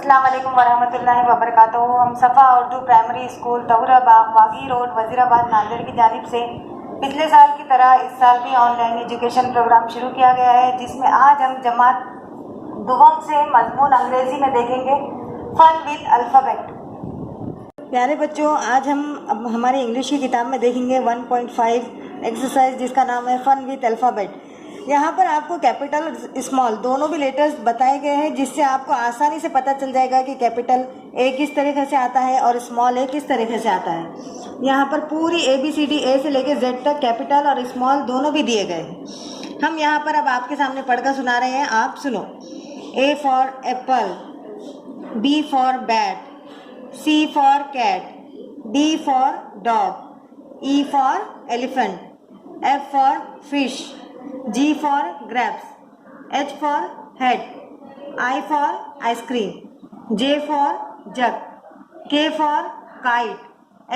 अस्सलाम वालेकुम वरहमतुल्लाहि वबरकातुहू। हम सफ़ा Urdu primary school Tahurabagh वागी road Wazirabad Nanded की जानिब से पिछले साल की तरह इस साल भी ऑनलाइन एजुकेशन प्रोग्राम शुरू किया गया है, जिसमें आज हम जमात दुवम से मजमून अंग्रेज़ी में देखेंगे फन विद अल्फ़ाबेट। प्यारे बच्चों, आज हम हमारी इंग्लिश की किताब में देखेंगे 1.5 एक्सरसाइज जिसका नाम है फन विद अल्फ़ाबेट। यहाँ पर आपको कैपिटल और स्मॉल दोनों भी लेटर्स बताए गए हैं, जिससे आपको आसानी से पता चल जाएगा कि कैपिटल ए किस तरीके से आता है और स्मॉल ए किस तरीके से आता है। यहाँ पर पूरी ABCD ए से लेकर Z तक कैपिटल और स्मॉल दोनों भी दिए गए हैं। हम यहाँ पर अब आपके सामने पढ़कर सुना रहे हैं, आप सुनो। A for apple, B for bat, C for cat, D for dog, E for elephant, F for fish, G for grapes, H for head, I for ice cream, J for jug, K for kite,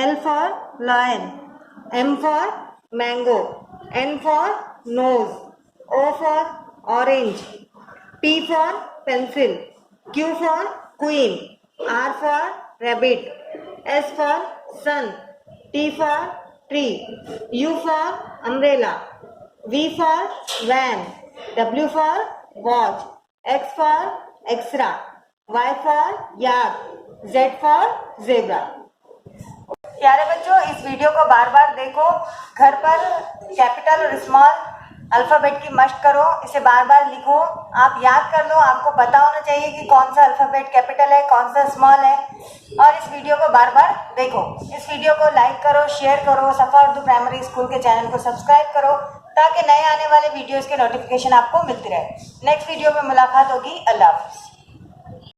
L for lion, M for mango, N for nose, O for orange, P for pencil, Q for queen, R for rabbit, S for sun, T for tree, U for umbrella, V for van, W for watch, X for extra, Y for yak, Z for zebra। प्यारे बच्चों, इस video को बार बार देखो, घर पर capital और small alphabet की मश्क करो, इसे बार बार लिखो, आप याद कर लो। आपको पता होना चाहिए कि कौन सा अल्फ़ाबेट कैपिटल है, कौन सा स्मॉल है, और इस वीडियो को बार बार देखो। इस वीडियो को लाइक करो, शेयर करो, सफ़ा उर्दू प्राइमरी स्कूल के चैनल को सब्सक्राइब करो ताकि नए आने वाले वीडियोज़ के नोटिफिकेशन आपको मिलती रहे। नेक्स्ट वीडियो में मुलाकात होगी। अल्लाह हाफ़िज़।